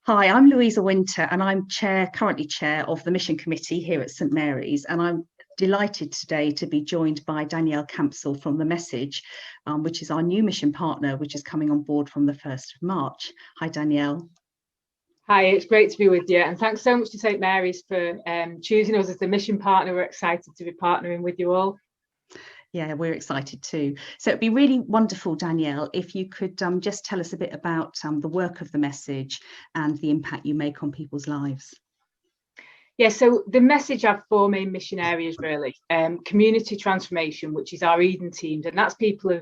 Hi, I'm Louisa Winter, and I'm currently chair of the Mission Committee here at St Mary's, and I'm delighted today to be joined by Danielle Campsell from The Message, which is our new mission partner, which is coming on board from the 1st of March. Hi, Danielle. Hi, it's great to be with you, and thanks so much to St Mary's for choosing us as the mission partner. We're excited to be partnering with you all. Yeah, we're excited too. So it'd be really wonderful, Danielle, if you could just tell us a bit about the work of The Message and the impact you make on people's lives. Yeah, so The Message have four main mission areas really. Community transformation, which is our Eden teams, and that's people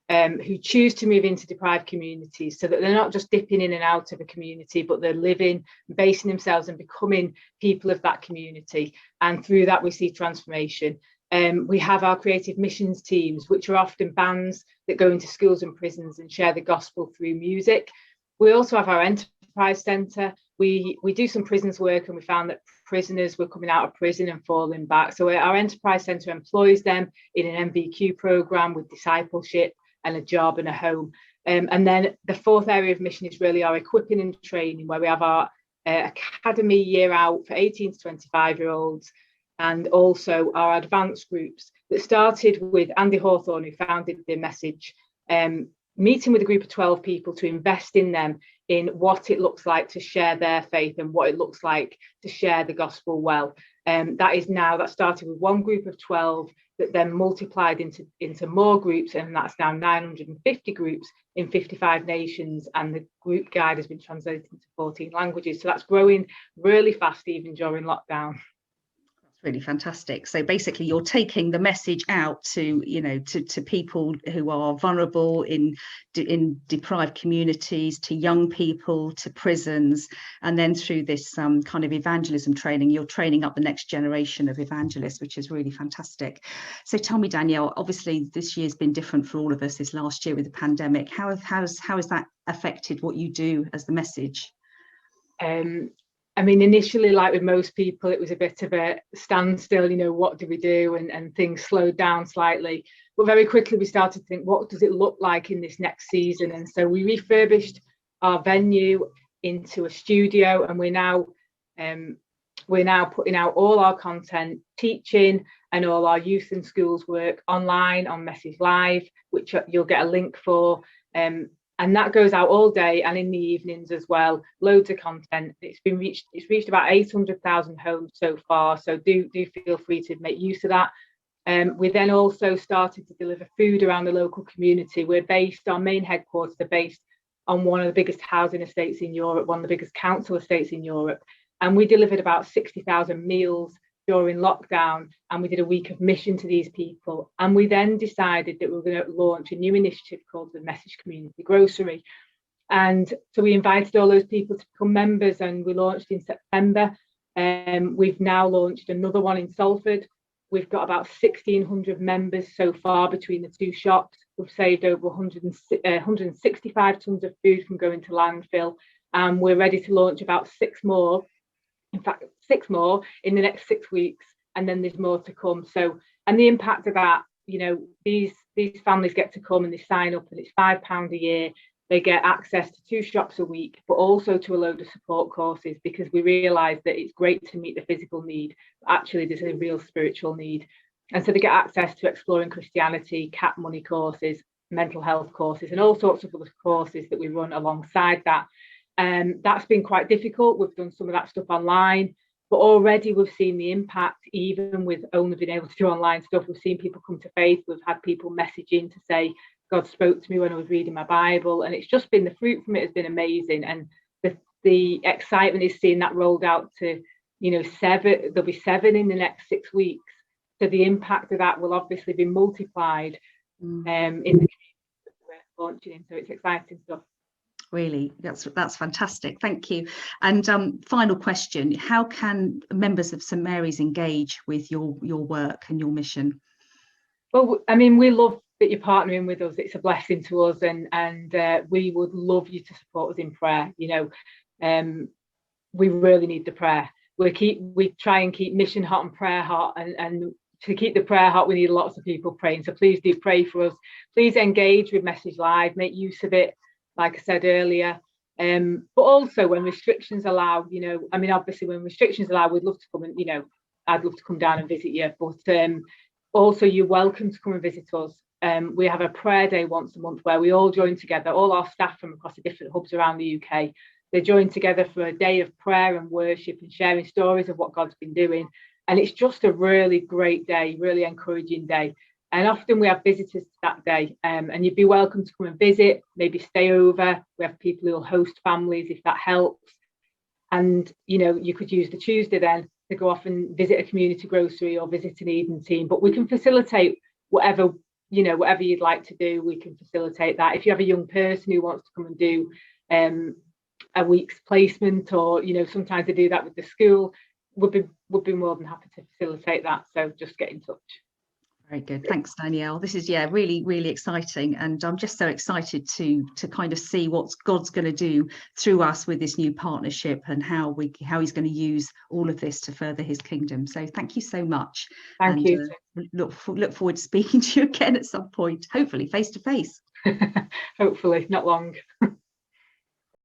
who choose to move into deprived communities so that they're not just dipping in and out of a community, but they're living, basing themselves and becoming people of that community. And through that, we see transformation. We have our creative missions teams, which are often bands that go into schools and prisons and share the gospel through music. We also have our enterprise centre. We do some prisons work, and we found that prisoners were coming out of prison and falling back. So our enterprise centre employs them in an MVQ programme with discipleship and a job and a home. And then the fourth area of mission is really our equipping and training, where we have our academy year out for 18 to 25-year-olds, and also our advanced groups that started with Andy Hawthorne, who founded The Message, meeting with a group of 12 people to invest in them in what it looks like to share their faith and what it looks like to share the gospel well. That started with one group of 12 that then multiplied into more groups, and that's now 950 groups in 55 nations, and the group guide has been translated into 14 languages. So that's growing really fast even during lockdown. Really fantastic. So basically you're taking the message out to people who are vulnerable in deprived communities, to young people, to prisons, and then through this kind of evangelism training, you're training up the next generation of evangelists, which is really fantastic. So tell me, Danielle, obviously this year's been different for all of us, this last year with the pandemic. How has that affected what you do as The Message? I mean, initially, like with most people, it was a bit of a standstill, what do we do? And things slowed down slightly. But very quickly, we started to think, what does it look like in this next season? And so we refurbished our venue into a studio, and we're now putting out all our content, teaching, and all our youth and schools work online on Message Live, which you'll get a link for. And that goes out all day and in the evenings as well. Loads of content. It's reached about 800,000 homes so far. So do feel free to make use of that. We then also started to deliver food around the local community. Our main headquarters are based on one of the biggest housing estates in Europe, one of the biggest council estates in Europe. And we delivered about 60,000 meals during lockdown, and we did a week of mission to these people. And we then decided that we were going to launch a new initiative called the Message Community Grocery. And so we invited all those people to become members, and we launched in September. We've now launched another one in Salford. We've got about 1,600 members so far between the two shops. We've saved over 165 tons of food from going to landfill, and we're ready to launch about six more in the next 6 weeks, and then there's more to come. So, and the impact of that, these families get to come and they sign up, and it's £5 a year. They get access to 2 shops a week, but also to a load of support courses, because we realise that it's great to meet the physical need, but actually there's a real spiritual need. And so they get access to Exploring Christianity, CAP Money courses, mental health courses, and all sorts of other courses that we run alongside that. That's been quite difficult. We've done some of that stuff online, but already we've seen the impact. Even with only being able to do online stuff, we've seen people come to faith. We've had people messaging to say, God spoke to me when I was reading my Bible, and it's just been, the fruit from it has been amazing. And the excitement is seeing that rolled out to, there'll be 7 in the next 6 weeks. So the impact of that will obviously be multiplied in the community that we're launching in. So it's exciting stuff. Really, that's fantastic. Thank you. And final question: how can members of St Mary's engage with your work and your mission? Well, I mean, we love that you're partnering with us. It's a blessing to us, and we would love you to support us in prayer. We really need the prayer. We try and keep mission hot and prayer hot, and to keep the prayer hot, we need lots of people praying. So please do pray for us. Please engage with Message Live. Make use of it. Like I said earlier, But also when restrictions allow, you know, I mean, obviously when restrictions allow, we'd love to come and, you know, I'd love to come down and visit you, but also you're welcome to come and visit us. We have a prayer day once a month where we all join together, all our staff from across the different hubs around the UK. They join together for a day of prayer and worship and sharing stories of what God's been doing. And it's just a really great day, really encouraging day. And often we have visitors that day, and you'd be welcome to come and visit, maybe stay over. We have people who'll host families if that helps. And, you know, you could use the Tuesday then to go off and visit a community grocery or visit an Eden team. But we can facilitate whatever, you know, whatever you'd like to do, we can facilitate that. If you have a young person who wants to come and do a week's placement, or, you know, sometimes they do that with the school, would be more than happy to facilitate that. So just get in touch. Very good. Thanks, Danielle. This is, yeah, really, really exciting. And I'm just so excited to kind of see what God's going to do through us with this new partnership, and how he's going to use all of this to further his kingdom. So thank you so much. Thank you. Look forward to speaking to you again at some point, hopefully face to face. Hopefully, not long.